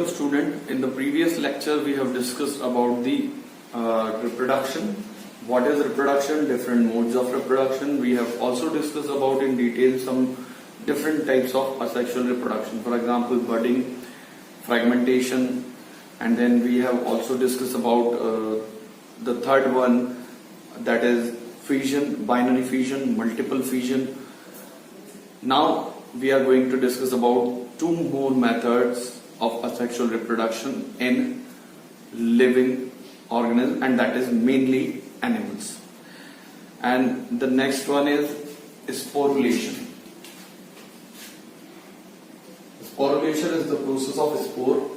Welcome student. In the previous lecture we have discussed about the reproduction. What is reproduction? Different modes of reproduction. We have also discussed about in detail some different types of asexual reproduction. For example, budding, fragmentation, and then we have also discussed about the third one, that is fission, binary fission, multiple fission. Now we are going to discuss about two more methods of asexual reproduction in living organisms, and that is mainly animals. And the next one is sporulation. Sporulation is the process of spore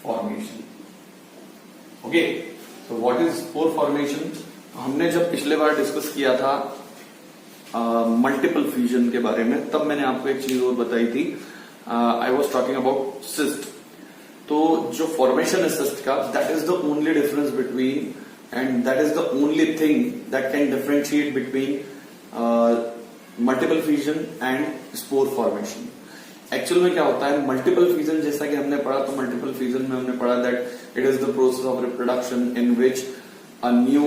formation. Okay, so what is spore formation? हमने जब पिछले बार discuss किया था multiple fusion के बारे में, तब मैंने आपको एक चीज और बताई थी. I was talking about cyst. तो जो फॉर्मेशन है सिस्ट का, that is the only difference between and that is the only thing that can differentiate between multiple fusion and spore formation. Actual में क्या होता है मल्टीपल फ्यूजन? जैसा कि हमने पढ़ा, तो मल्टीपल फ्यूजन में हमने पढ़ा that it is the process of reproduction in which a new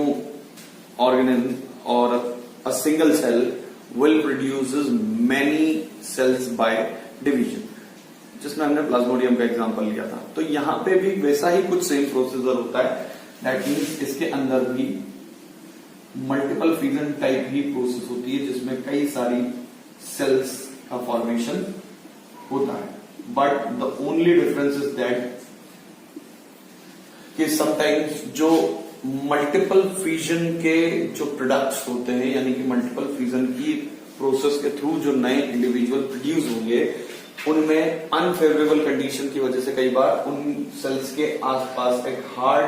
organism और a single cell will produces many cells by division, जिसमें हमने प्लाज्मोडियम का एग्जांपल लिया था. तो यहां पे भी वैसा ही कुछ सेम प्रोसीजर होता है. दैट मीन्स इसके अंदर भी मल्टीपल फ्यूजन टाइप ही प्रोसेस होती है, जिसमें कई सारी सेल्स का फॉर्मेशन होता है. But the only difference is that कि समटाइम्स जो मल्टीपल फ्यूजन के जो प्रोडक्ट्स होते हैं, यानी कि मल्टीपल फ्यूजन की प्रोसेस के थ्रू जो नए इंडिविजुअल प्रोड्यूस होंगे, उनमें अनफेवरेबल कंडीशन की वजह से कई बार उन सेल्स के आसपास एक हार्ड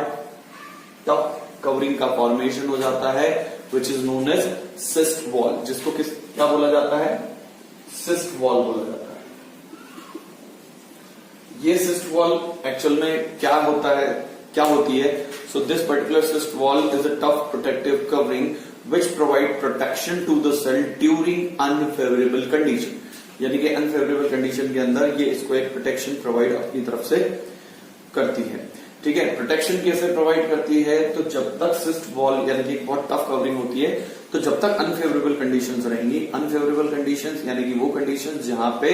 टफ कवरिंग का फॉर्मेशन हो जाता है, which is known as cyst wall. जिसको क्या बोला जाता है? सिस्ट वॉल बोला जाता है. ये सिस्ट वॉल एक्चुअल में क्या होती है? So this particular cyst wall is a tough protective covering which provide protection to the cell during unfavorable condition. यानी कि अनफेवरेबल कंडीशन के अंदर ये इसको एक प्रोटेक्शन प्रोवाइड अपनी तरफ से करती है. ठीक है, प्रोटेक्शन कैसे प्रोवाइड करती है? तो जब तक सिस्ट वॉल यानी कि बहुत टफ कवरिंग होती है, तो जब तक अनफेवरेबल कंडीशंस रहेंगी. अनफेवरेबल कंडीशंस यानी कि वो कंडीशंस जहां पे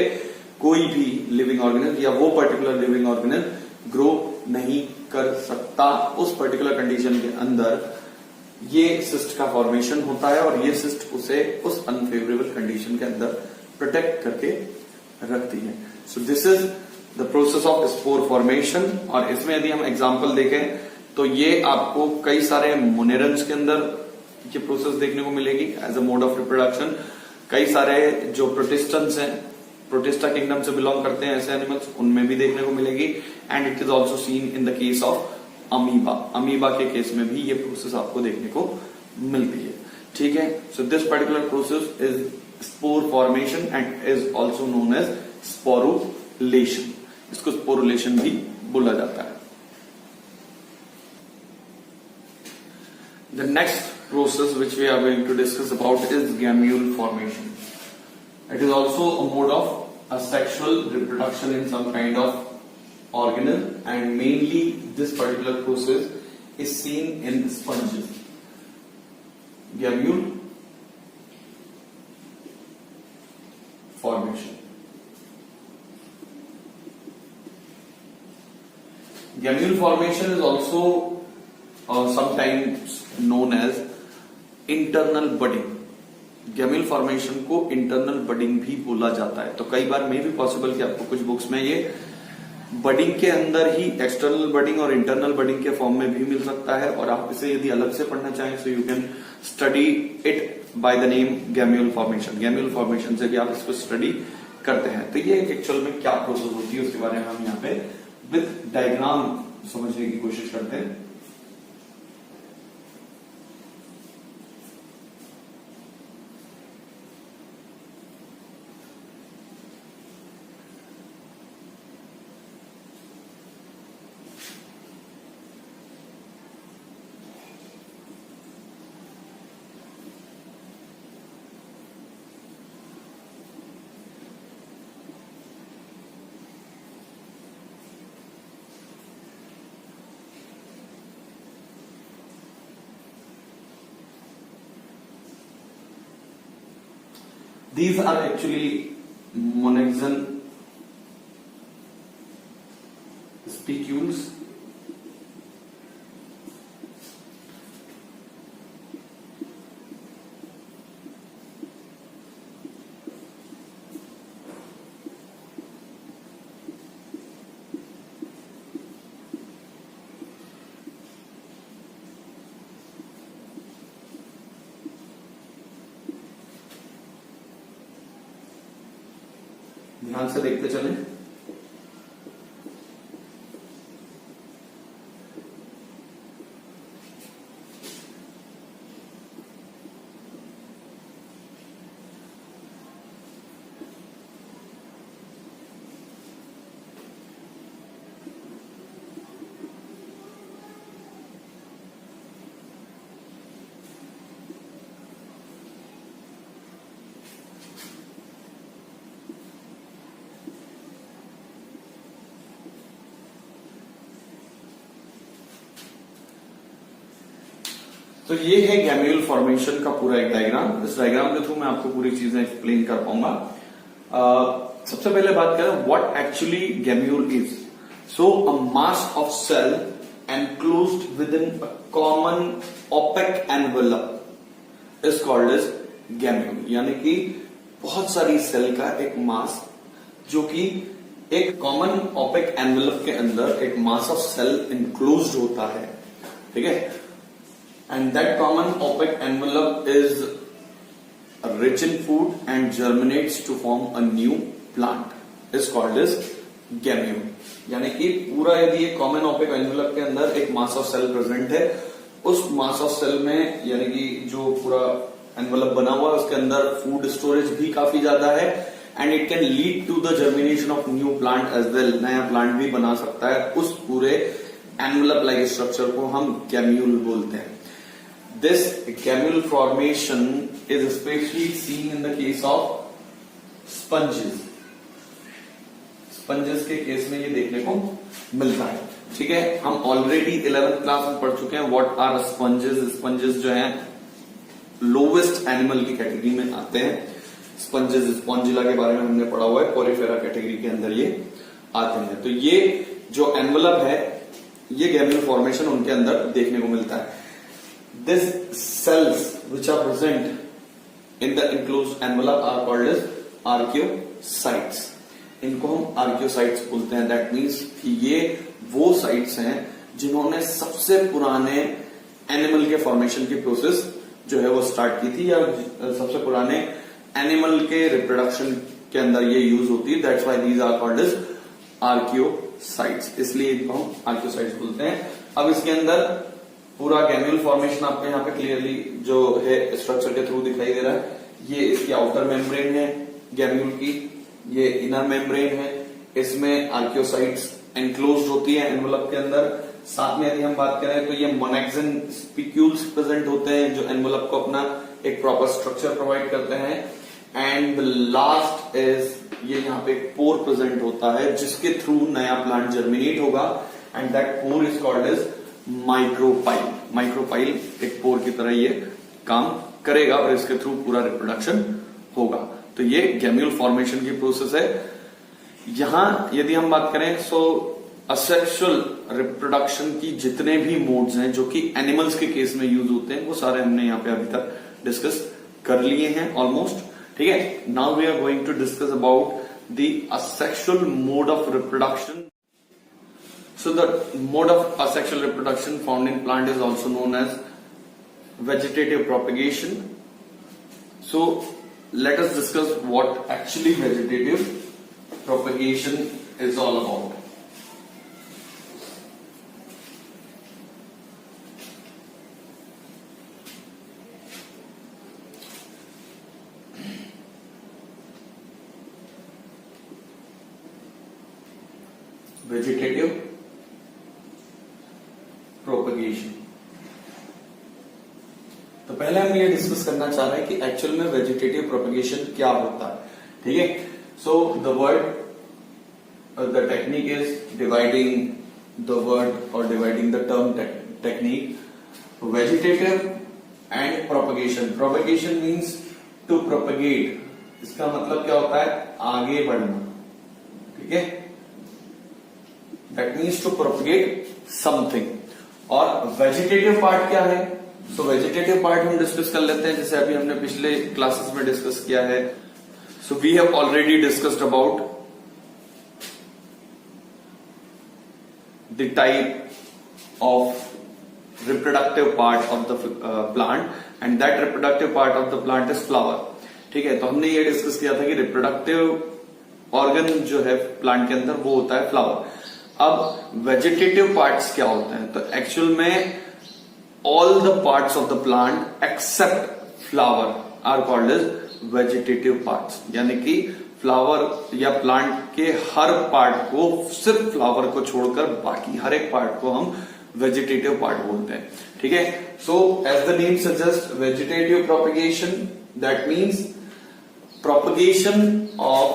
कोई भी लिविंग ऑर्गेनिज्म या वो पर्टिकुलर लिविंग ऑर्गेनिज्म ग्रो नहीं कर सकता, उस पर्टिकुलर कंडीशन के अंदर ये सिस्ट का फॉर्मेशन होता है और ये सिस्ट उसे उस अनफेवरेबल कंडीशन के अंदर प्रोटेक्ट करके रखती है. So this is the process of spore formation. और इसमें यदि हम एग्जांपल देखें तो ये आपको कई सारे मोनेरन्स के अंदर ये प्रोसेस देखने को मिलेगी as a mode of reproduction. कई सारे जो प्रोटिस्टन्स हैं, प्रोटिस्टा किंगडम से बिलोंग करते हैं ऐसे एनिमल्स, उनमें भी देखने को मिलेगी. And it is also seen in the case of amoeba. Amoeba के केस में भी ये प्रोसेस आपको देखने को मिलती है. ठीक है, so this particular process is spore formation and is also known as sporulation. इसको स्पोरुलेशन भी बोला जाता है. The next process which we are going to discuss about is gemmule formation. It is also a mode of asexual reproduction in some kind of organism, and mainly this particular process is seen in sponges. Gamule formation. Gamule formation is also sometimes known as internal budding. Gemmule formation को internal budding भी बोला जाता है. तो कई बार मे भी possible कि आपको कुछ बुक्स में ये बडिंग के अंदर ही एक्सटर्नल बडिंग और इंटरनल बडिंग के फॉर्म में भी मिल सकता है, और आप इसे यदि अलग से पढ़ना चाहें so you can study it by the name gemmule formation. Gemmule formation से भी आप इसको स्टडी करते हैं. तो ये एक्चुअल में क्या प्रोसेस होती है उसके बारे में हम यहाँ पे विद डायग्राम समझने की कोशिश करते हैं. These are actually monaxen spicules. ध्यान से देखते चलें। तो ये है गैम्यूल फॉर्मेशन का पूरा एक डायग्राम। इस डायग्राम के थ्रू मैं आपको पूरी चीजें एक्सप्लेन कर पाऊंगा। सबसे पहले बात करें what actually gemmule is. So a mass of cell enclosed within a common opaque envelope is called as gemmule, यानी कि बहुत सारी सेल का एक मास जो कि एक कॉमन ओपेक एनवेलप के अंदर एक मास ऑफ सेल एनक्लोज्ड होता है, ठीक है। And that common opaque envelope is rich in food and germinates to form a new plant. Is called as गैम्यूल। यानी कि पूरा यदि एक कॉमन ओपेक एनवेलप के अंदर एक मास ऑफ सेल प्रेजेंट है, उस मास ऑफ सेल में यानी कि जो पूरा एनवेलप बना हुआ है उसके अंदर फूड स्टोरेज भी काफी ज्यादा है and it can lead to the germination of new plant as well. नया प्लांट भी बना सकता है। उस पूरे एनवेलप लाइक स्ट्रक्चर को हम गैम्यूल बोलते हैं। This gemmule formation is especially seen in the case of sponges. Sponges के केस में ये देखने को मिलता है, ठीक है। हम ऑलरेडी 11th क्लास में पढ़ चुके हैं व्हाट आर स्पंजेस। स्पंजेस जो हैं लोवेस्ट एनिमल की कैटेगरी में आते हैं। स्पंजेस स्पॉन्जिला के बारे में हमने पढ़ा हुआ है, पोरिफेरा कैटेगरी के अंदर ये आते हैं। तो ये जो एनवेलप है ये गैम्यूल फॉर्मेशन उनके अंदर देखने को मिलता है। These cells which are present in the enclosed envelope are called as archaeocytes. इनको हम archaeocytes बोलते हैं। That means कि ये वो साइट्स हैं जिन्होंने सबसे पुराने एनिमल के फॉर्मेशन की प्रोसेस जो है वो स्टार्ट की थी, या सबसे पुराने एनिमल के रिप्रोडक्शन के अंदर ये यूज होती है। That's why these are called as archaeocytes, इसलिए इनको हम archaeocytes बोलते हैं। अब इसके अंदर पूरा गैम्यूल फॉर्मेशन आपको यहाँ पे क्लियरली जो है स्ट्रक्चर के थ्रू दिखाई दे रहा है। ये इसकी आउटर मेम्ब्रेन है गैम्यूल की, ये इनर मेम्ब्रेन है। इसमें आर्कियोसाइट्स एनक्लोज्ड होती है एनवेलप के अंदर। साथ में यदि हम बात करें तो ये मोनेक्सन स्पिक्यूल्स प्रेजेंट होते हैं जो एनवेलप को अपना एक प्रॉपर स्ट्रक्चर प्रोवाइड करते हैं। एंड द लास्ट इज ये यहाँ पे एक पोर प्रेजेंट होता है जिसके थ्रू नया प्लांट जर्मिनेट होगा and that pore is called as micropyle. Micropyle एक पोर की तरह ये काम करेगा और इसके थ्रू पूरा रिप्रोडक्शन होगा। तो ये गैम्यूल फॉर्मेशन की प्रोसेस है। यहां यदि हम बात करें सो असेक्सुअल रिप्रोडक्शन की जितने भी मोड्स हैं जो कि एनिमल्स के केस में यूज होते हैं वो सारे हमने यहाँ पे अभी तक डिस्कस कर लिए हैं ऑलमोस्ट, ठीक है। Now we are going to discuss about the asexual mode of reproduction. So the mode of asexual reproduction found in plant is also known as vegetative propagation. So let us discuss what actually vegetative propagation is all about. Vegetative propagation. तो पहले हम ये discuss करना चाह रहे हैं कि actual में वेजिटेटिव प्रोपगेशन क्या होता है, ठीक है। So the word the technique is dividing the word और dividing the term technique vegetative and propagation. Propagation means to propagate इसका मतलब क्या होता है, आगे बढ़ना, ठीक है, that means to propagate something. और वेजिटेटिव पार्ट क्या है, सो वेजिटेटिव पार्ट हम डिस्कस कर लेते हैं, जैसे अभी हमने पिछले क्लासेस में डिस्कस किया है। So we have already discussed about the type of reproductive part of the plant and that reproductive part of the plant is flower, ठीक है। तो हमने ये डिस्कस किया था कि रिप्रोडक्टिव ऑर्गन जो है प्लांट के अंदर वो होता है फ्लावर। अब वेजिटेटिव पार्ट्स क्या होते हैं, तो एक्चुअल में all the parts of the plant except flower are called as vegetative parts, यानी कि फ्लावर या प्लांट के हर पार्ट को, सिर्फ फ्लावर को छोड़कर बाकी हर एक पार्ट को हम वेजिटेटिव पार्ट बोलते हैं, ठीक है। So as the name suggest vegetative propagation, that means propagation of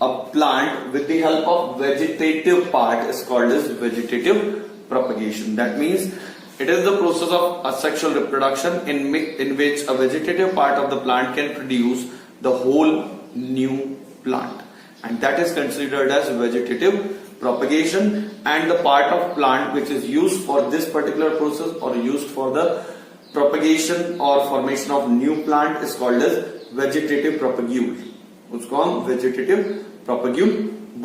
a plant with the help of vegetative part is called as vegetative propagation. That means it is the process of asexual reproduction in which a vegetative part of the plant can produce the whole new plant, and that is considered as vegetative propagation. And the part of plant which is used for this particular process or used for the propagation or formation of new plant is called as vegetative propagule. उसको हम vegetative propagule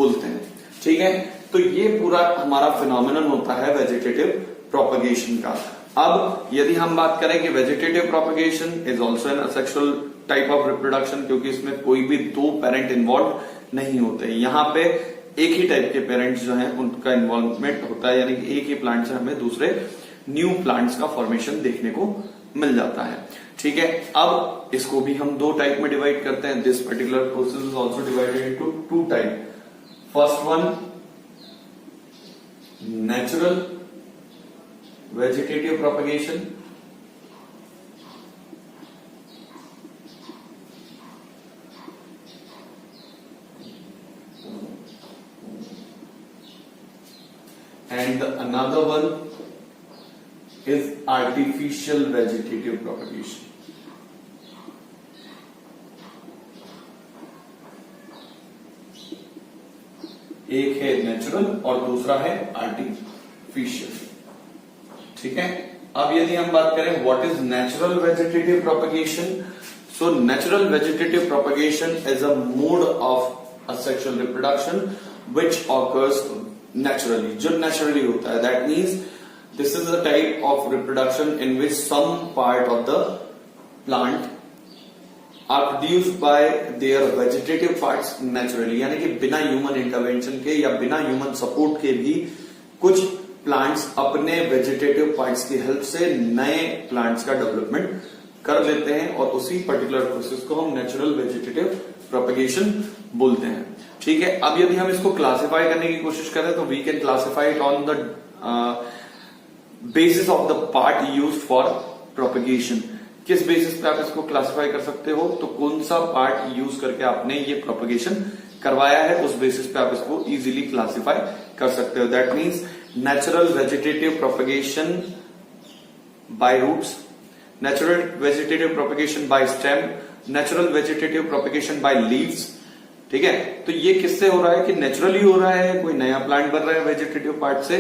बोलते हैं, ठीक है। तो ये पूरा हमारा फिनोमिनन होता है वेजिटेटिव प्रोपगेशन का। अब यदि हम बात करें कि vegetative propagation is also an asexual type of reproduction, क्योंकि इसमें कोई भी दो पेरेंट इन्वॉल्व नहीं होते, यहाँ पे एक ही टाइप के पेरेंट्स जो हैं उनका इन्वॉल्वमेंट होता है, यानी कि एक ही प्लांट से हमें दूसरे न्यू प्लांट्स का फॉर्मेशन देखने को मिल जाता है, ठीक है। अब इसको भी हम दो टाइप में डिवाइड करते हैं। This particular process is also divided into two type. First one natural vegetative propagation, and another one is artificial vegetative propagation. एक है नेचुरल और दूसरा है आर्टिफिशियल, ठीक है। अब यदि हम बात करें what is natural vegetative propagation, so natural vegetative propagation is a mode of asexual reproduction which occurs naturally, जो नेचुरली होता है। That means this is a type of reproduction in which some part of the plant are produced by their vegetative parts naturally, यानी कि बिना human intervention के या बिना human support के भी कुछ प्लांट्स अपने वेजिटेटिव पार्ट्स की हेल्प से नए प्लांट्स का डेवलपमेंट कर लेते हैं, और उसी पर्टिकुलर प्रोसेस को हम नेचुरल वेजिटेटिव प्रोपगेशन बोलते हैं, ठीक है। अब यदि हम इसको क्लासिफाई करने की कोशिश करें तो we can classify it on the basis of the part used for propagation. किस बेसिस पे आप इसको क्लासिफाई कर सकते हो, तो कौन सा पार्ट यूज करके आपने ये प्रोपगेशन करवाया है, उस बेसिस पे आप इसको इजीली क्लासिफाई कर सकते हो। That means natural vegetative propagation by roots, natural vegetative propagation by stem, natural vegetative propagation by leaves, ठीक है। तो ये किससे हो रहा है कि नेचुरली हो रहा है, कोई नया प्लांट बन रहा है वेजिटेटिव पार्ट से,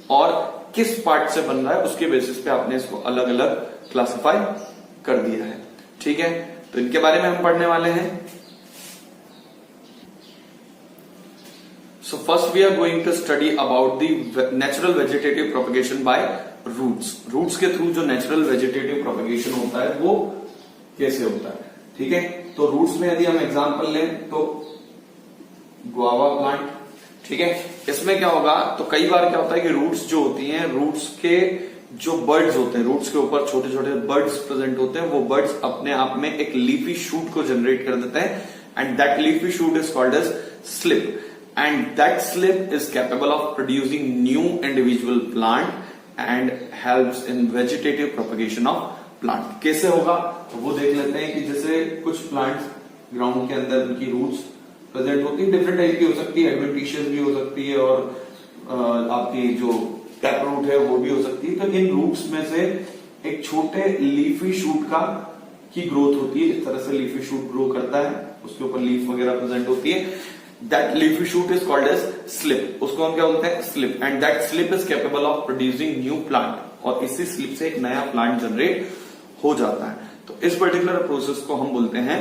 और किस पार्ट से बन रहा है उसके बेसिस पे आपने इसको अलग अलग क्लासिफाई कर दिया है, ठीक है। तो इनके बारे में हम पढ़ने वाले हैं। So first we are going to study about the natural vegetative propagation by roots. Roots के थ्रू जो नेचुरल वेजिटेटिव प्रोपगेशन होता है वो कैसे होता है, ठीक है। तो रूट्स में यदि हम एग्जांपल लें तो गुआवा प्लांट, ठीक है। इसमें क्या होगा, तो कई बार क्या होता है कि रूट्स जो होती हैं, रूट्स के जो बर्ड्स होते हैं, रूट्स के ऊपर छोटे छोटे बर्ड्स प्रेजेंट होते हैं, वो बर्ड्स अपने आप में एक लीफी शूट को जनरेट कर देते हैं, and that leafy shoot is called as slip, and that slip is capable of producing new individual plant and helps in vegetative propagation of plant. कैसे होगा तो वो देख लेते हैं कि जैसे कुछ प्लांट्स ग्राउंड के अंदर उनकी रूट्स प्रेजेंट होती है, डिफरेंट टाइप की हो सकती है, एडवेंटिशियस भी हो सकती है, और आपकी जो टैप रूट है वो भी हो सकती है। तो इन रूट्स में से एक छोटे लीफी शूट का की ग्रोथ होती है। इस तरह से लीफी शूट ग्रो करता है, उसके ऊपर लीफ वगैरह प्रेजेंट होती है। That leafy shoot is called as slip, उसको हम क्या बोलते हैं, slip. And that slip is capable of producing new plant, और इसी स्लिप से एक नया प्लांट जनरेट हो जाता है। तो इस पर्टिकुलर प्रोसेस को हम बोलते हैं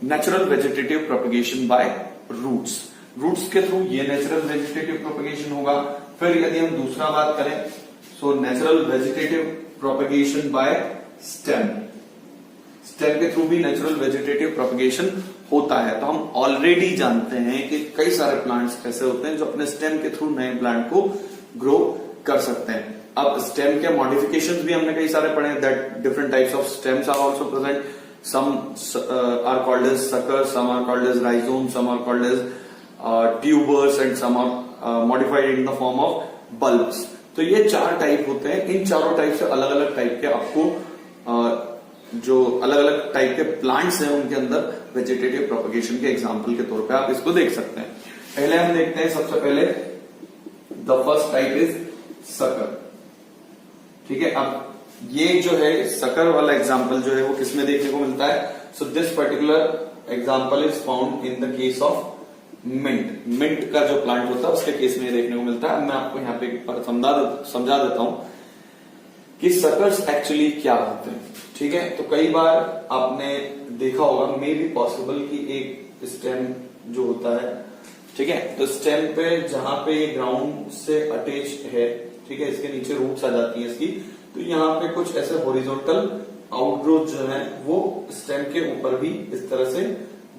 natural vegetative propagation by roots. Roots के थ्रू ये नेचुरल वेजिटेटिव प्रोपगेशन होगा। फिर यदि हम दूसरा बात करें, so natural vegetative propagation by stem, stem के थ्रू भी नेचुरल वेजिटेटिव प्रोपगेशन होता है। तो हम ऑलरेडी जानते हैं कि कई सारे प्लांट्स ऐसे होते हैं जो अपने स्टेम के थ्रू नए प्लांट को ग्रो कर सकते हैं। अब स्टेम के मॉडिफिकेशंस भी हमने कई सारे पढ़े, that different types of stems are also present. Some are called as suckers, some are called as rhizome, some are called as tubers and some are modified in the form of bulbs. तो ये 4 type होते हैं। इन चारों type से अलग अलग type के आपको जो अलग अलग टाइप के प्लांट्स हैं उनके अंदर वेजिटेटिव प्रोपगेशन के एग्जांपल के तौर पे आप इसको देख सकते हैं। पहले हम देखते हैं, सबसे पहले the first type is sucker. ठीक है, अब ये जो है सकर वाला एग्जांपल जो है वो किसमें देखने को मिलता है? So this particular example is found in the case of mint. Mint का जो प्लांट होता है उसके केस में देखने को मिलता है। मैं आपको यहाँ पे एक बार समझा देता हूं कि सकर्स एक्चुअली क्या होते हैं। ठीक है, तो कई बार आपने देखा होगा, मे बी पॉसिबल कि एक स्टेम जो होता है, ठीक है, तो स्टेम पे जहां पे ये ग्राउंड से अटैच है, ठीक है, इसके नीचे रूट्स आ जाती है इसकी, तो यहाँ पे कुछ ऐसे हॉरिजॉन्टल आउटग्रोथ जो है वो स्टेम के ऊपर भी इस तरह से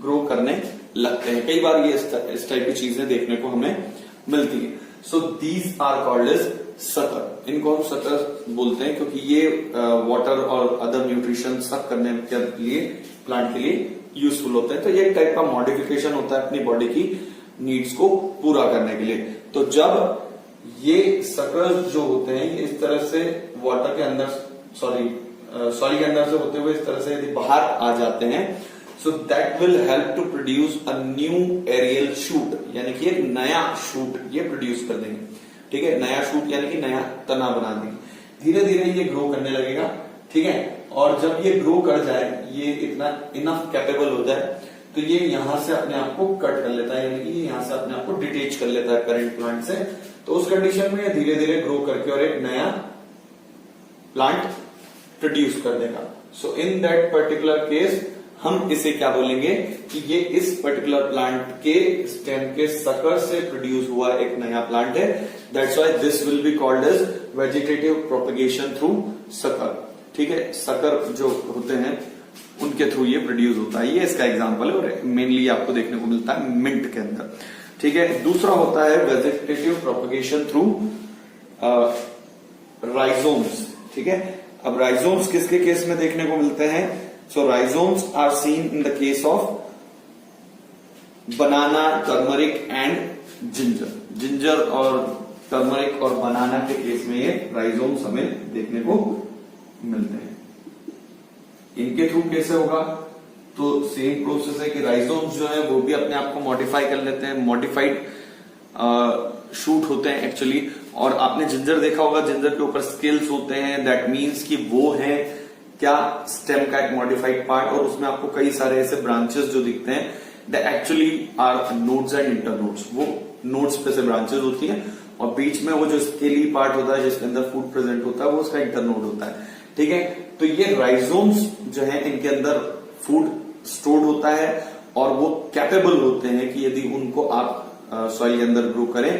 ग्रो करने लगते हैं। कई बार ये इस टाइप की चीजें देखने को हमें मिलती है। So these are called as sucker. इनको हम सकर बोलते हैं क्योंकि ये वाटर और अदर न्यूट्रिशन सक करने के लिए प्लांट के लिए यूजफुल होते हैं। तो ये एक टाइप का मॉडिफिकेशन होता है अपनी बॉडी की नीड्स को पूरा करने के लिए। तो जब ये सकर्स जो होते हैं ये इस तरह से वाटर के अंदर सॉइल के अंदर से होते हुए इस तरह से यदि बाहर आ जाते हैं, so that will help to produce a new aerial shoot, यानी कि एक नया शूट ये प्रोड्यूस कर देंगे। ठीक है, नया शूट यानी कि नया तना बना देंगे। धीरे धीरे ये ग्रो करने लगेगा। ठीक है, और जब ये ग्रो कर जाए, ये इतना इनफ कैपेबल हो जाए, तो ये यहां से अपने आप को कट कर लेता है, यानी कि यहां से अपने आप को डिटेच कर लेता है करंट प्लांट से। तो उस कंडीशन में धीरे धीरे ग्रो करके और एक नया प्लांट प्रोड्यूस कर देगा। So in that particular case हम इसे क्या बोलेंगे कि ये इस पर्टिकुलर प्लांट के स्टेम के सकर से प्रोड्यूस हुआ एक नया प्लांट है। That's why this will be called as vegetative propagation through sucker. ठीक है, सकर जो होते हैं उनके थ्रू ये प्रोड्यूस होता है। ये इसका एग्जांपल है और मेनली आपको देखने को मिलता है मिंट के अंदर। ठीक है, दूसरा होता है वेजिटेटिव प्रोपगेशन थ्रू राइजोम्स। ठीक है, अब राइजोम्स किसके केस में देखने को मिलते हैं? So rhizomes are seen in the case of banana, turmeric and ginger. Ginger और टर्मरिक और बनाना के केस में ये राइजोम्स हमें देखने को मिलते हैं। इनके थ्रू कैसे होगा? तो सेम प्रोसेस है कि राइजोम्स जो है वो भी अपने आप को मॉडिफाई कर लेते हैं, मॉडिफाइड शूट होते हैं एक्चुअली। और आपने जिंजर देखा होगा, जिंजर के ऊपर स्केल्स होते हैं, दैट मीन्स कि वो है क्या, स्टेम का एक मॉडिफाइड पार्ट, और उसमें आपको कई सारे ऐसे ब्रांचेस जो दिखते हैं, the actually are nodes and internodes. वो नोड्स पे से ब्रांचेस होती हैं और बीच में वो जो स्केली पार्ट होता है जिसके अंदर फूड प्रेजेंट होता है वो उसका इंटरनोड होता है। ठीक है, तो ये राइजोम्स जो है इनके अंदर फूड स्टोर्ड होता है और वो कैपेबल होते हैं कि यदि उनको आप सॉइल के अंदर ग्रो करें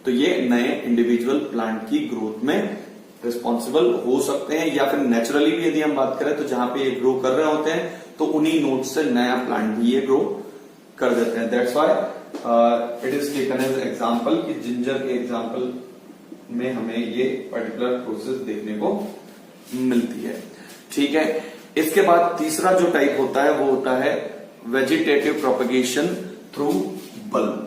तो ये नए इंडिविजुअल प्लांट की ग्रोथ में रिस्पॉन्सिबल हो सकते हैं, या फिर नेचुरली भी यदि हम बात करें तो जहां पे ये ग्रो कर रहे होते हैं तो उन्हीं नोड से नया प्लांट भी ये ग्रो कर देते हैं। That's why it is taken as example कि जिंजर के एग्जांपल में हमें ये पर्टिकुलर प्रोसेस देखने को मिलती है। ठीक है, इसके बाद तीसरा जो टाइप होता है वो होता है vegetative propagation through bulb.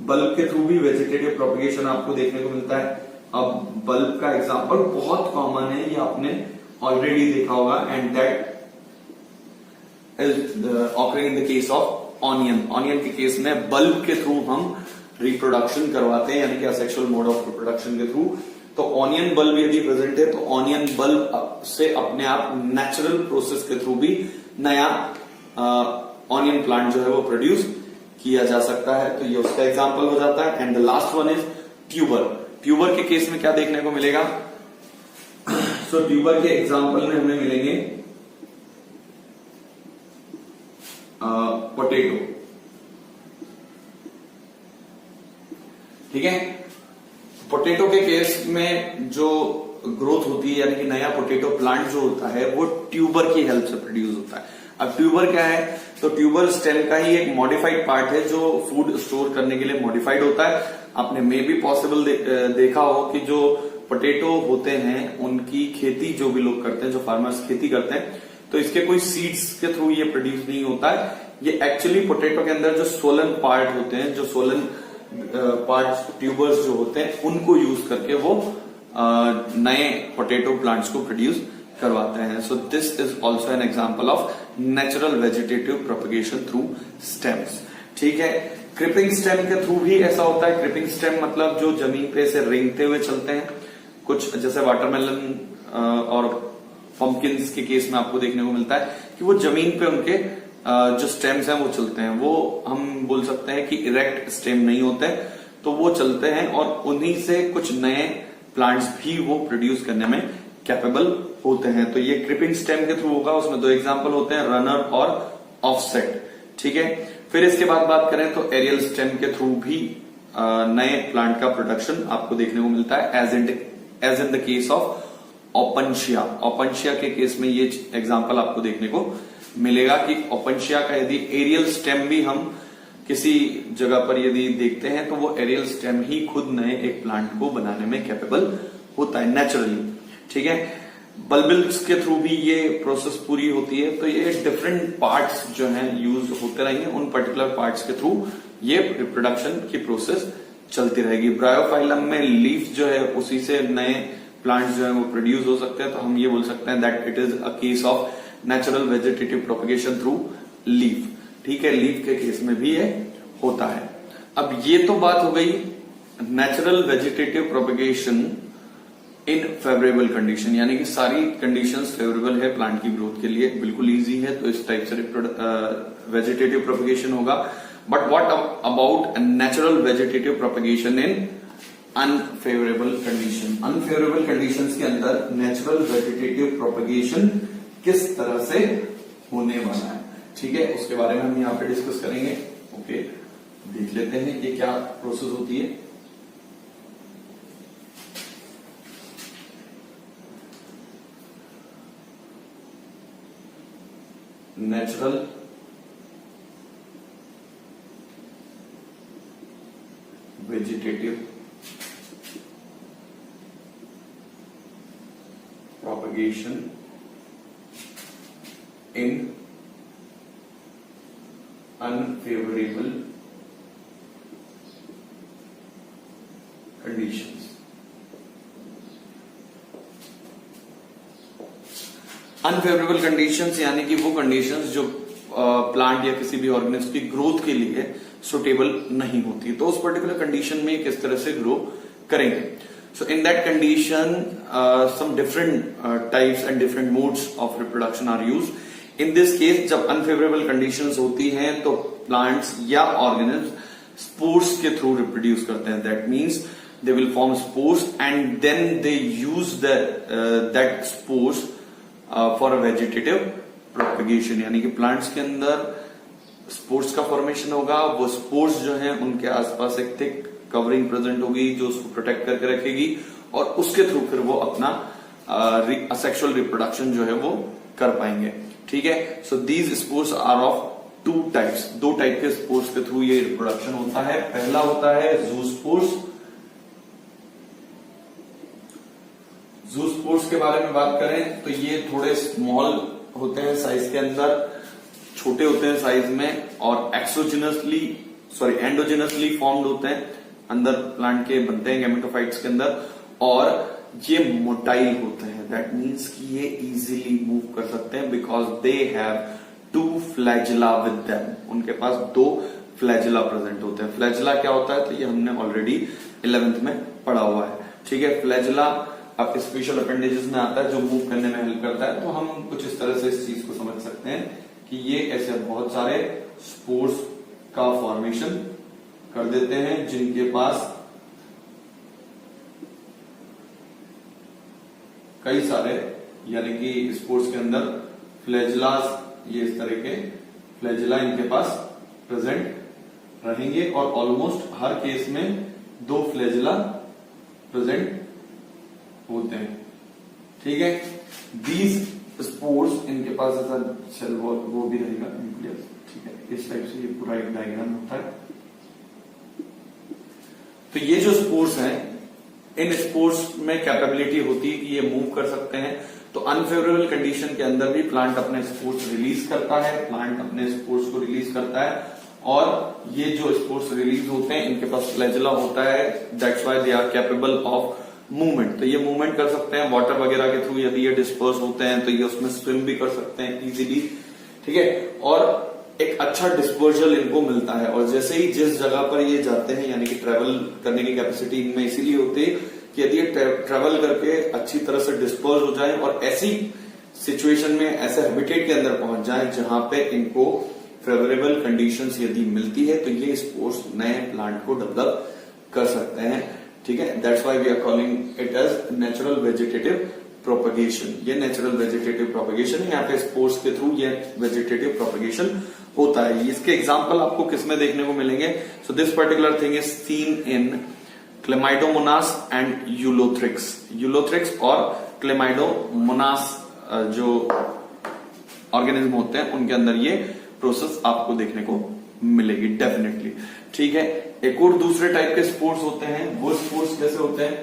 Bulb के थ्रू भी वेजिटेटिव प्रोपगेशन आपको देखने को मिलता है। अब बल्ब का एग्जांपल बहुत कॉमन है, ये आपने ऑलरेडी देखा होगा, and that is occurring in the case of onion. Onion के केस में बल्ब के थ्रू हम रिप्रोडक्शन करवाते हैं, यानी कि असेक्सुअल मोड ऑफ रिप्रोडक्शन के थ्रू तो ऑनियन बल्ब यदि प्रेजेंट है तो ऑनियन बल्ब से अपने आप नेचुरल प्रोसेस के थ्रू भी नया ऑनियन प्लांट जो है वो प्रोड्यूस किया जा सकता है। तो ये उसका एग्जांपल हो जाता है। And the last one is tuber. Tuber के केस में क्या देखने को मिलेगा? सो ट्यूबर के एग्जांपल में हमें मिलेंगे पोटैटो। ठीक है, पोटैटो के केस में जो ग्रोथ होती है यानी कि नया पोटैटो प्लांट जो होता है वो ट्यूबर की हेल्प से प्रोड्यूस होता है। अब ट्यूबर क्या है? तो ट्यूबर स्टेम का ही एक मॉडिफाइड पार्ट है जो फूड स्टोर करने के लिए मॉडिफाइड होता है। आपने मे बी पॉसिबल देखा हो कि जो पोटैटो होते हैं उनकी खेती जो भी लोग करते हैं, जो फार्मर्स खेती करते हैं, तो इसके कोई सीड्स के थ्रू ये प्रोड्यूस नहीं होता है। ये एक्चुअली पोटैटो के अंदर जो सोलन पार्ट होते हैं, जो सोलन पार्ट ट्यूबर्स जो होते हैं, उनको यूज करके वो नए पोटैटो प्लांट्स को प्रोड्यूस करवाते हैं। So this is also an example of natural vegetative propagation through stems. ठीक है, क्रिपिंग स्टेम के थ्रू भी ऐसा होता है। क्रिपिंग स्टेम मतलब जो जमीन पे से रेंगते हुए चलते हैं, कुछ जैसे वाटरमेलन और पंपकिंस के केस में आपको देखने को मिलता है कि वो जमीन पे उनके जो स्टेम्स हैं वो चलते हैं। वो हम बोल सकते हैं कि इरेक्ट स्टेम नहीं होते, तो वो चलते हैं और उन्हीं से कुछ नए प्लांट्स भी वो प्रोड्यूस करने में कैपेबल होते हैं। तो ये क्रिपिंग स्टेम के थ्रू होगा। उसमें दो एग्जांपल होते हैं, रनर और ऑफसेट। ठीक है, फिर इसके बाद बात करें तो एरियल स्टेम के थ्रू भी नए प्लांट का प्रोडक्शन आपको देखने को मिलता है, as in the case of opuntia. Opuntia के केस में ये एग्जांपल आपको देखने को मिलेगा कि ओपनशिया का यदि एरियल स्टेम भी हम किसी जगह पर यदि देखते हैं तो वो एरियल स्टेम ही खुद नए एक प्लांट को बनाने में कैपेबल होता है नेचुरली। ठीक है, बल्बिल्स के थ्रू भी ये प्रोसेस पूरी होती है। तो ये डिफरेंट पार्ट्स जो हैं यूज होते रहेंगे, उन पर्टिकुलर पार्ट्स के थ्रू ये रिप्रोडक्शन की प्रोसेस चलती रहेगी। ब्रायोफाइलम में लीफ जो है उसी से नए प्लांट्स जो है वो प्रोड्यूस हो सकते हैं। तो हम ये बोल सकते हैं that it is a case of natural vegetative propagation through leaf. ठीक है, लीफ के केस में भी ये होता है। अब ये तो बात हो गई नेचुरल वेजिटेटिव प्रोपगेशन इन फेवरेबल कंडीशन, यानी कि सारी कंडीशंस फेवरेबल है प्लांट की ग्रोथ के लिए, बिल्कुल इजी है। तो इस टाइप से वेजिटेटिव प्रोपगेशन होगा। But what about natural vegetative propagation in unfavourable condition? Unfavourable conditions के अंदर नेचुरल वेजिटेटिव प्रोपगेशन किस तरह से होने वाला है, ठीक है, उसके बारे में हम यहाँ पे डिस्कस करेंगे। ओके, देख लेते हैं ये क्या प्रोसेस होती है। Natural vegetative propagation in unfavorable conditions। Unfavourable conditions यानी कि वो कंडीशंस जो प्लांट या किसी भी ऑर्गेनिज्म की ग्रोथ के लिए सुटेबल नहीं होती, तो उस पर्टिकुलर कंडीशन में किस तरह से ग्रो करेंगे। So in that condition, some different types and different modes of reproduction are used. In this case, जब unfavorable conditions होती हैं तो plants या organisms spores के through reproduce करते हैं। That means they will form spores and then they use that spores for a vegetative propagation। यानी कि plants के अंदर spores का formation होगा, वो spores जो हैं उनके आसपास एक thick कवरिंग प्रेजेंट होगी जो उसको प्रोटेक्ट करके रखेगी और उसके थ्रू फिर वो अपना सेक्सुअल रिप्रोडक्शन जो है वो कर पाएंगे। ठीक है, so these spores are of two types. दो टाइप के स्पोर्स के थ्रू ये रिप्रोडक्शन होता है। पहला होता है ज़ूस्पोर्स। ज़ूस्पोर्स के बारे में बात करें तो ये थोड़े स्मॉल होते हैं साइज के अंदर, छोटे होते हैं साइज में और एंडोजिनसली फॉर्म्ड होते हैं, अंदर प्लांट के बनते हैं गैमेटोफाइट्स के अंदर, और ये मोटाइल होते हैं। दैट मीन्स कि ये इजीली मूव कर सकते हैं because they have two flagella with them. उनके पास दो फ्लैजिला प्रेजेंट होते हैं। फ्लैजिला क्या होता है तो ये हमने ऑलरेडी 11th में पढ़ा हुआ है। ठीक है। फ्लैजिला अब स्पेशल अपेंडेजेस में आता है जो मूव करने में हेल्प करता है। तो हम कुछ इस तरह से इस चीज को समझ सकते हैं कि ये ऐसे बहुत सारे स्पोर्स का फॉर्मेशन कर देते हैं जिनके पास कई सारे, यानी कि स्पोर्स के अंदर फ्लैजिलास, ये इस तरह के फ्लैजिला इनके पास प्रेजेंट रहेंगे और ऑलमोस्ट हर केस में 2 फ्लैजिला प्रेजेंट होते हैं, ठीक है। दीज स्पोर्स, इनके पास ऐसा सेल वॉल वो भी रहेगा न्यूक्लियस, ठीक है। इस टाइप से ये पूरा एक डायग्राम होता है। तो ये जो स्पोर्स हैं, इन स्पोर्स में कैपेबिलिटी होती है कि ये मूव कर सकते हैं। तो अनफेवरेबल कंडीशन के अंदर भी प्लांट अपने स्पोर्स रिलीज करता है, प्लांट अपने स्पोर्स को रिलीज करता है और ये जो स्पोर्स रिलीज होते हैं इनके पास फ्लैजिला होता है, that's why they are capable of movement. तो ये मूवमेंट कर सकते हैं वाटर वगैरह के थ्रू, यदि ये डिस्पर्स होते हैं तो ये उसमें स्विम भी कर सकते हैं इजीली, ठीक है। और एक अच्छा डिस्पर्जल इनको मिलता है और जैसे ही जिस जगह पर ये जाते हैं, यानी कि ट्रेवल करने की कैपेसिटी इनमें इसीलिए होती है कि यदि ये ट्रेवल करके अच्छी तरह से डिस्पर्स हो जाए और ऐसी सिचुएशन में, ऐसे हैबिटेट के अंदर पहुंच जाए जहां पे इनको फेवरेबल कंडीशंस यदि मिलती है, तो ये स्पोर्स नए प्लांट को डेवलप कर सकते हैं, ठीक है। That's why we are calling it as natural vegetative propagation. ये नेचुरल वेजिटेटिव प्रोपगेशन है, यहाँ पे स्पोर्स के थ्रू ये वेजिटेटिव प्रोपगेशन होता है। इसके एग्जाम्पल आपको किसमें देखने को मिलेंगे? सो this particular thing is seen in Chlamydomonas and Ulothrix. Ulothrix और क्लेमाइडोमोनास जो ऑर्गेनिज्म होते हैं उनके अंदर ये प्रोसेस आपको देखने को मिलेगी डेफिनेटली, ठीक है। एक और दूसरे टाइप के स्पोर्स होते हैं। वो स्पोर्स कैसे होते हैं?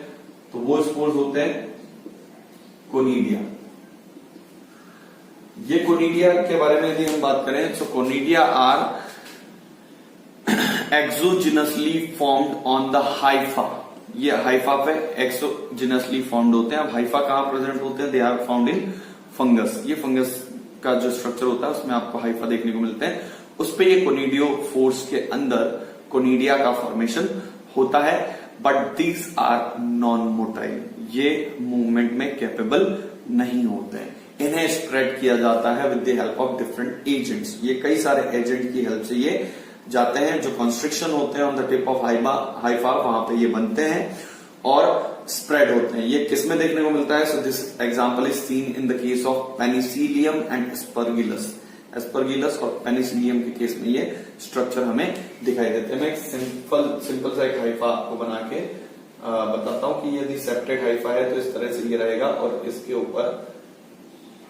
तो वो स्पोर्स होते हैं कोनिडिया। ये कोनिडिया के बारे में यदि हम बात करें तो conidia are exogenously formed on the hypha. ये हाइफा पे एक्सोजिनसली फॉर्म्ड होते हैं। अब हाइफा कहां प्रेजेंट होते हैं? They are found in fungus. ये फंगस का जो स्ट्रक्चर होता है उसमें आपको हाइफा देखने को मिलते हैं। उस पे ये कोनिडियो फोर्स के अंदर कोनिडिया का फॉर्मेशन होता है, but these are non motile. ये मूवमेंट में कैपेबल नहीं होते हैं। इन्हें स्प्रेड किया जाता है with the help of different agents. ये कई सारे एजेंट की हेल्प से ये जाते हैं। जो कंस्ट्रिक्शन होते हैं on the tip of Haifa, वहां पे ये बनते हैं और स्प्रेड होते हैं। ये किसमें देखने को मिलता है? So this example is seen in the case of Penicillium and Aspergillus. Aspergillus और पेनिसिलियम के केस में ये स्ट्रक्चर हमें दिखाई देते हैं। मैं एक सिंपल सा एक हाइफा आपको बना के बताता हूं कि यदि सेपरेट हाइफा है तो इस तरह से ये रहेगा और इसके ऊपर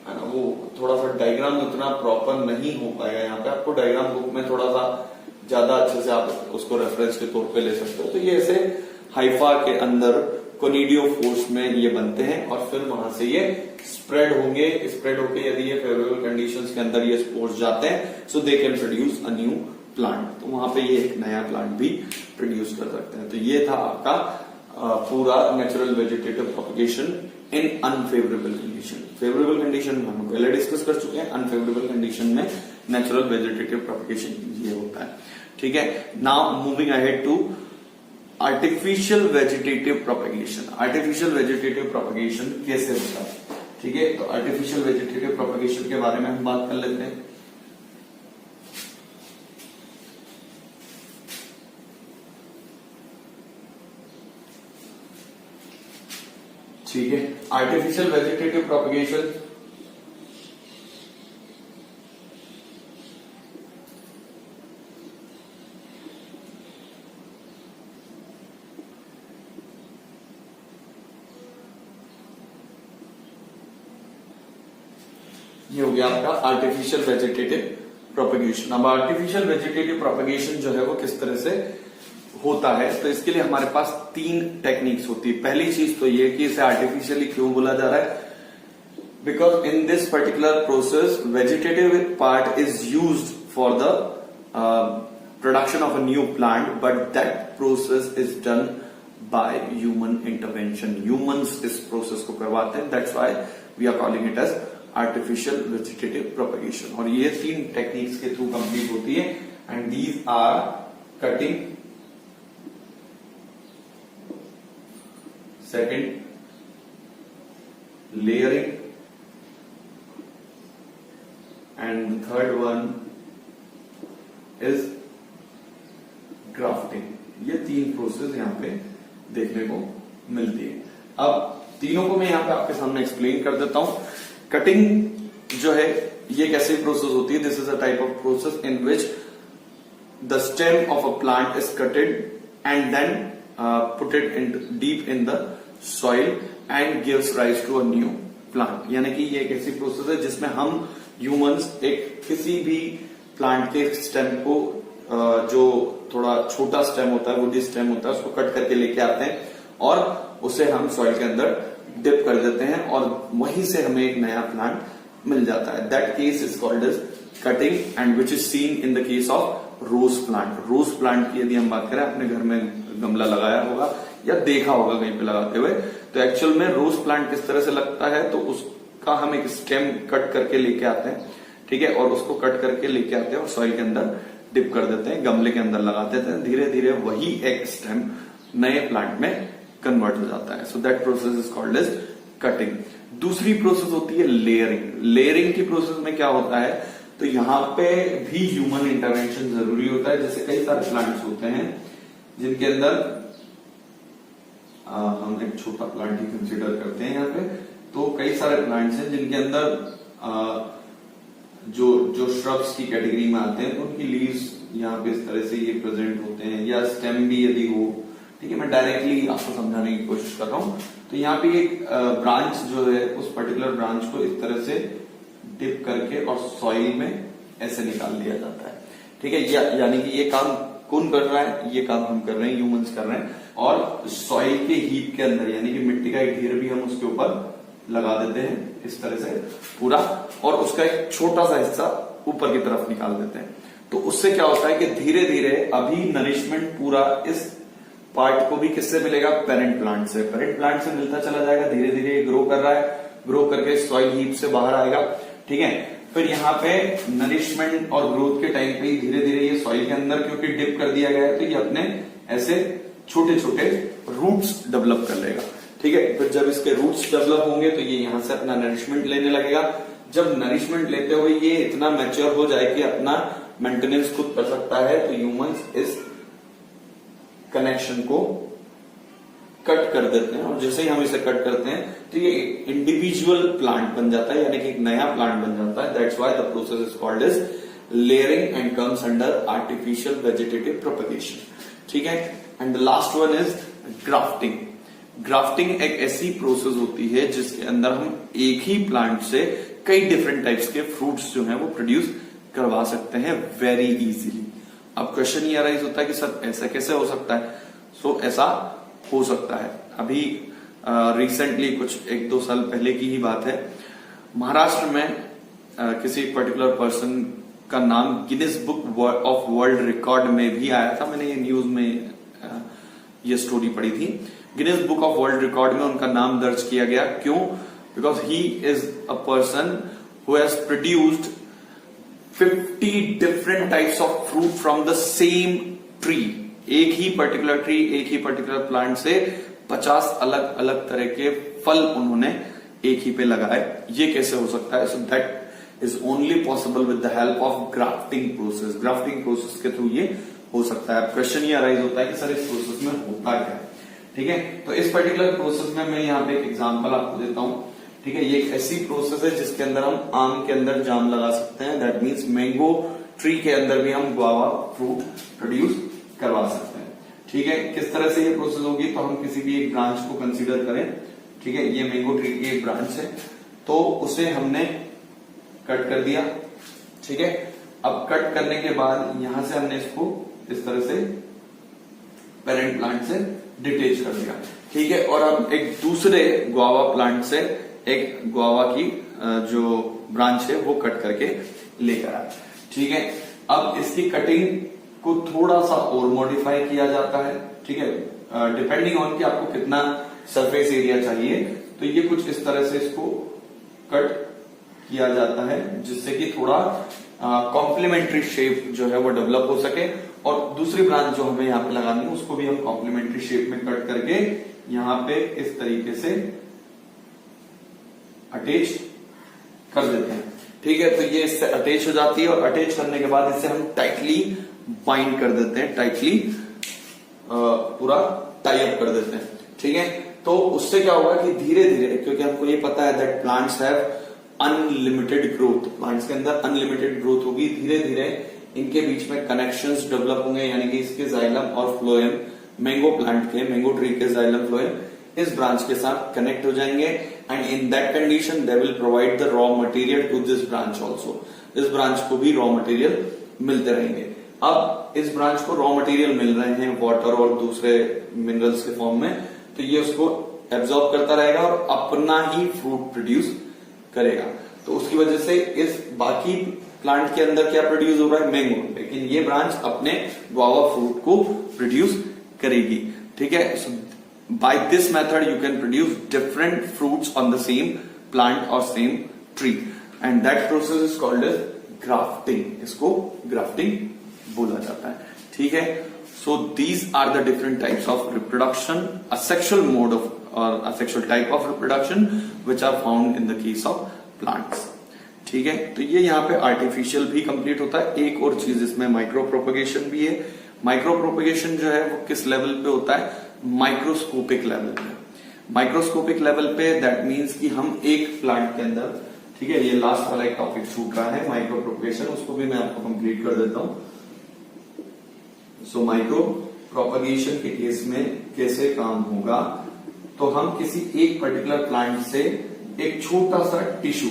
है ना, वो थोड़ा सा डायग्राम उतना प्रॉपर नहीं हो पाएगा। यहाँ पे आपको डायग्राम बुक में थोड़ा सा ज्यादा अच्छे से आप उसको रेफरेंस के तौर पे ले सकते हो। तो ये ऐसे हाइफा के अंदर कोनिडियो फोर्स में ये बनते हैं और फिर वहां से ये स्प्रेड होंगे। स्प्रेड होके यदि ये फेवरेबल कंडीशंस के अंदर ये स्पोर्स जाते हैं, so they can produce a new plant. तो वहां पे ये एक नया प्लांट भी प्रोड्यूस कर सकते हैं। तो ये था आपका पूरा natural vegetative propagation in unfavourable condition. Favourable condition में हम पहले डिस्कस कर चुके हैं। अनफेवरेबल कंडीशन में नेचुरल वेजिटेटिव प्रोपगेशन ये होता है, ठीक है। Now moving ahead to artificial vegetative propagation. Artificial vegetative propagation कैसे होता है, ठीक है। तो आर्टिफिशियल वेजिटेटिव प्रोपगेशन के बारे में हम बात कर लेते हैं। ठीक है, आर्टिफिशियल वेजिटेटिव प्रोपगेशन ये हो गया आपका आर्टिफिशियल वेजिटेटिव प्रोपगेशन। अब आर्टिफिशियल वेजिटेटिव प्रोपगेशन जो है वो किस तरह से होता है, तो इसके लिए हमारे पास 3 टेक्निक्स होती है। पहली चीज तो ये कि इसे आर्टिफिशियली क्यों बोला जा रहा है? Because in this particular process vegetative part is used for the production of a new plant, but that process is done by human intervention. Humans इस प्रोसेस को करवाते हैं, that's why we are calling it as artificial vegetative propagation. और ये 3 techniques के थ्रू complete होती है and these are cutting, second layering, and third one is grafting. ये तीन प्रोसेस यहां पे देखने को मिलती है। अब तीनों को मैं यहां पे आपके सामने एक्सप्लेन कर देता हूं। कटिंग जो है ये कैसे प्रोसेस होती है? This is a type of process in which the stem of a plant is cutted and then putted in deep in the soil and gives rise to a new plant. यानी कि ये एक ऐसी process है जिसमें हम humans एक किसी भी प्लांट के स्टेम को जो थोड़ा छोटा स्टेम होता है, वुडी स्टेम होता है, उसको कट करके लेके आते हैं और उसे हम सॉइल के अंदर डिप कर देते हैं और वहीं से हमें एक नया प्लांट मिल जाता है। That case is called as cutting and which is seen in the case of rose plant. Rose plant की यदि हम बात करें, अपने घर में गमला लगाया होगा या देखा होगा कहीं पे लगाते हुए, तो एक्चुअल में रोज प्लांट किस तरह से लगता है, तो उसका हम एक स्टेम कट करके लेके आते हैं, ठीक है, और उसको कट करके लेके आते हैं और सॉइल के अंदर डिप कर देते हैं, गमले के अंदर लगा देते हैं। धीरे धीरे वही एक स्टेम नए प्लांट में कन्वर्ट हो जाता है। So that process is called as cutting. दूसरी प्रोसेस होती है लेयरिंग। लेयरिंग की प्रोसेस में क्या होता है, तो यहां पे भी ह्यूमन इंटरवेंशन जरूरी होता है। जैसे कई सारे प्लांट्स होते हैं जिनके अंदर हम एक छोटा प्लांट ही कंसीडर करते हैं यहाँ पे, तो कई सारे प्लांट्स हैं जिनके अंदर जो श्रब्स की कैटेगरी में आते हैं, तो उनकी लीव्स यहाँ पे इस तरह से ये प्रेजेंट होते हैं, या स्टेम भी यदि हो, ठीक है, मैं डायरेक्टली आपको समझाने की कोशिश कर रहा हूं। तो यहाँ पे एक ब्रांच जो है, उस पर्टिकुलर ब्रांच को इस तरह से डिप करके और सॉइल में ऐसे निकाल लिया जाता है, ठीक है। यानी कि ये काम कौन कर रहा है? ये काम हम कर रहे हैं, ह्यूमंस कर रहे हैं। और सॉइल के हीप के अंदर, यानी कि मिट्टी का एक ढेर भी हम उसके ऊपर लगा देते हैं इस तरह से पूरा, और उसका एक छोटा सा हिस्सा ऊपर की तरफ निकाल देते हैं। तो उससे क्या होता है कि धीरे धीरे अभी नरिशमेंट पूरा इस पार्ट को भी किससे मिलेगा? पेरेंट प्लांट से। पेरेंट प्लांट से मिलता चला जाएगा, धीरे धीरे ग्रो कर रहा है, ग्रो करके सॉइल हीप से बाहर आएगा, ठीक है। फिर यहाँ पे नरिशमेंट और ग्रोथ के टाइम पे धीरे धीरे ये सॉइल के अंदर क्योंकि डिप कर दिया गया है, तो ये अपने ऐसे छोटे छोटे रूट्स डेवलप कर लेगा, ठीक है। फिर जब इसके रूट्स डेवलप होंगे तो ये यहां से अपना नरिशमेंट लेने लगेगा। जब नरिशमेंट लेते हुए ये इतना मैच्योर हो जाए कि अपना मेंटेनेंस खुद कर सकता है, तो ह्यूमंस इस कनेक्शन को कट कर देते हैं, और जैसे ही हम इसे कट करते हैं तो ये इंडिविजुअल प्लांट बन जाता है, यानी कि एक नया प्लांट बन जाता है। That's why the process is called as layering and comes under artificial vegetative propagation, ठीक है। And the last one is grafting. Grafting एक ऐसी प्रोसेस होती है जिसके अंदर हम एक ही प्लांट से कई डिफरेंट टाइप्स के फ्रूट्स जो हैं वो प्रोड्यूस करवा सकते हैं वेरी इजीली। अब क्वेश्चन ये अराइज होता है कि सर ऐसा कैसे हो सकता है? सो ऐसा हो सकता है। अभी रिसेंटली कुछ 1-2 साल पहले की ही बात है, महाराष्ट्र में किसी पर्टिकुलर पर्सन का नाम Guinness book of world record में भी आया था। मैंने ये न्यूज में ये स्टोरी पढ़ी थी। Guinness book of world record में उनका नाम दर्ज किया गया। क्यों? Because he is a person who has produced 50 different types of fruit from the same tree. एक ही पर्टिकुलर ट्री, एक ही पर्टिकुलर प्लांट से 50 अलग अलग तरह के फल उन्होंने एक ही पे लगाए। ये कैसे हो सकता है? So that is only possible with the help of grafting process. Grafting process के थ्रू ये हो सकता है। क्वेश्चन ये अराइज होता है कि सर इस प्रोसेस में होता क्या है, ठीक है। तो इस पर्टिकुलर प्रोसेस में मैं यहाँ पे एक एग्जांपल आपको देता हूँ, ठीक है। ये एक ऐसी प्रोसेस है जिसके अंदर हम आम के अंदर जाम लगा सकते हैं। दैट मीन्स मैंगो ट्री के अंदर भी हम गुआवा फ्रूट प्रोड्यूस करवा सकते हैं, ठीक है। किस तरह से ये प्रोसेस होगी? तो हम किसी भी एक ब्रांच को कंसीडर करें, ठीक है। ये मैंगो ट्री की एक ब्रांच है, तो उसे हमने कट कर दिया, ठीक है। अब कट करने के बाद यहां से हमने इसको इस तरह से पेरेंट प्लांट से डिटेच कर दिया, ठीक है। और अब एक दूसरे गुआवा प्लांट से एक गुआवा की जो ब्रांच है वो कट करके लेकर आया, ठीक है। अब इसकी कटिंग को थोड़ा सा और मॉडिफाई किया जाता है, ठीक है, डिपेंडिंग ऑन कि आपको कितना सरफेस एरिया चाहिए। तो ये कुछ इस तरह से इसको कट किया जाता है जिससे कि थोड़ा कॉम्प्लीमेंट्री शेप जो है वो डेवलप हो सके और दूसरी ब्रांच जो हमें यहाँ पे लगानी है उसको भी हम कॉम्प्लीमेंट्री शेप में कट करके यहाँ पे इस तरीके से अटैच कर देते हैं। ठीक है, तो ये इससे अटैच हो जाती है और अटैच करने के बाद इसे हम टाइटली बाइंड कर देते हैं, टाइटली पूरा टाई अप कर देते हैं। ठीक है, तो उससे क्या होगा कि धीरे धीरे, क्योंकि हमको ये पता है that plants have unlimited growth, plants के अंदर अनलिमिटेड ग्रोथ होगी, धीरे धीरे इनके बीच में कनेक्शंस डेवलप होंगे, यानी कि इसके जाइलम और फ्लोएम, मैंगो प्लांट के, मैंगो ट्री के जाइलम फ्लोएम इस ब्रांच के साथ कनेक्ट हो जाएंगे and in that condition they will provide the raw material to this branch also. इस ब्रांच को भी रॉ मटेरियल मिलते रहेंगे। अब इस ब्रांच को रॉ मटेरियल मिल रहे हैं वाटर और दूसरे मिनरल्स के फॉर्म में, तो ये उसको एब्जॉर्ब करता रहेगा और अपना ही फ्रूट प्रोड्यूस करेगा। तो उसकी वजह से इस बाकी प्लांट के अंदर क्या प्रोड्यूस हो रहा है, मैंगो, लेकिन ये ब्रांच अपने गुआवा फ्रूट को प्रोड्यूस करेगी। ठीक है, so by this method you can produce different fruits on the same plant और same tree and that process is called as grafting. इसको ग्राफ्टिंग बोला जाता है। ठीक है, so these are the different types of reproduction, asexual mode of और asexual type of reproduction which are found in the case of plants. ठीक है, तो ये यहाँ पे आर्टिफिशियल भी कंप्लीट होता है। एक और चीज इसमें माइक्रो प्रोपगेशन भी है। माइक्रो प्रोपगेशन जो है वो किस लेवल पे होता है, माइक्रोस्कोपिक लेवल पे। माइक्रोस्कोपिक लेवल पे दैट मीन्स कि हम एक प्लांट के अंदर, ठीक है, ये लास्ट वाला एक टॉपिक छूट रहा है माइक्रो प्रोपगेशन, उसको भी मैं आपको कंप्लीट कर देता हूं। सो माइक्रो प्रोपगेशन के केस में कैसे काम होगा, तो हम किसी एक पर्टिकुलर प्लांट से एक छोटा सा टिश्यू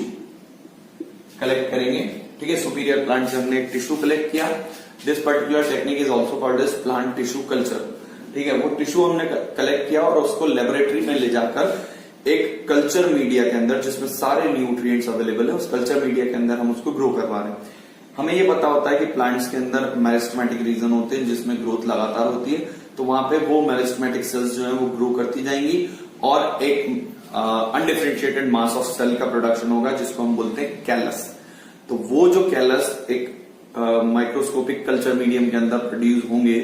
कलेक्ट करेंगे। ठीक है, सुपीरियर प्लांट से हमने एक टिश्यू कलेक्ट किया। This particular technique is also called as plant tissue culture. ठीक है, वो टिश्यू हमने कलेक्ट किया और उसको लेबोरेटरी में ले जाकर एक कल्चर मीडिया के अंदर, जिसमें सारे न्यूट्रिएंट्स अवेलेबल है, उस कल्चर मीडिया के अंदर हम उसको ग्रो करवा रहे हैं। हमें ये पता होता है कि प्लांट्स के अंदर मेरिस्टेमेटिक रीजन होते हैं जिसमें ग्रोथ लगातार होती है, तो वहां पे वो मेरिस्टेमेटिक सेल्स जो है वो ग्रो करती जाएंगी और एक अनडिफरेंशिएटेड मास ऑफ सेल का प्रोडक्शन होगा जिसको हम बोलते हैं कैलस। तो वो जो कैलस एक माइक्रोस्कोपिक कल्चर मीडियम के अंदर प्रोड्यूस होंगे,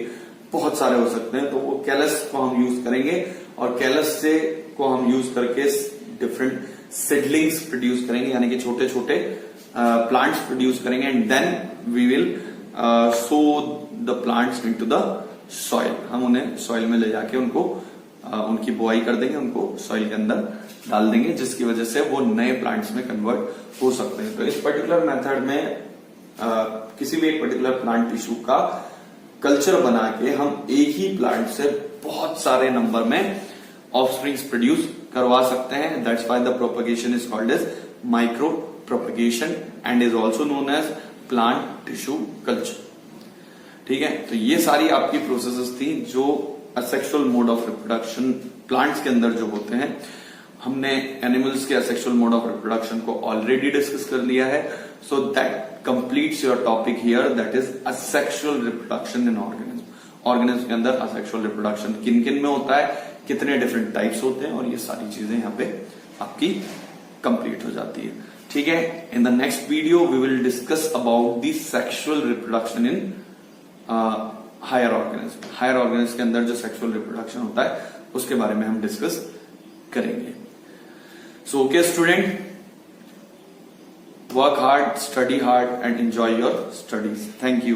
बहुत सारे हो सकते हैं, तो वो कैलस को हम यूज करेंगे और कैलस से को हम यूज करके डिफरेंट सीडलिंग्स प्रोड्यूस करेंगे, यानी कि छोटे छोटे प्लांट्स प्रोड्यूस करेंगे and then we will sow the plants into the soil. हम उन्हें सॉइल में ले जाके उनको उनकी बुआई कर देंगे, उनको सॉइल के अंदर डाल देंगे, जिसकी वजह से वो नए प्लांट्स में कन्वर्ट हो सकते हैं। तो इस पर्टिकुलर मेथड में किसी भी एक पर्टिकुलर प्लांट टिश्यू का कल्चर बना के हम एक ही प्लांट से बहुत सारे नंबर में ऑफस्प्रिंग्स प्रोड्यूस करवा सकते हैं। That's why the propagation is called as micro propagation and is also known as plant tissue culture. ठीक है, तो ये सारी आपकी प्रोसेसेस थी जो asexual mode of reproduction plants के अंदर जो होते हैं। हमने एनिमल्स के असेक्सुअल मोड ऑफ रिप्रोडक्शन को ऑलरेडी डिस्कस कर लिया है। So that completes your topic here, that is asexual reproduction in organism. Organism के अंदर असेक्सुअल रिप्रोडक्शन किन किन में होता है, कितने डिफरेंट टाइप्स होते हैं, और ये सारी चीजें यहाँ पे आपकी कंप्लीट हो जाती है। ठीक है, in the next video we will discuss about the sexual reproduction in higher organism. Higher organism के अंदर जो सेक्सुअल रिप्रोडक्शन होता है उसके बारे में हम डिस्कस करेंगे। So okay student, work hard, study hard and enjoy your studies. Thank you.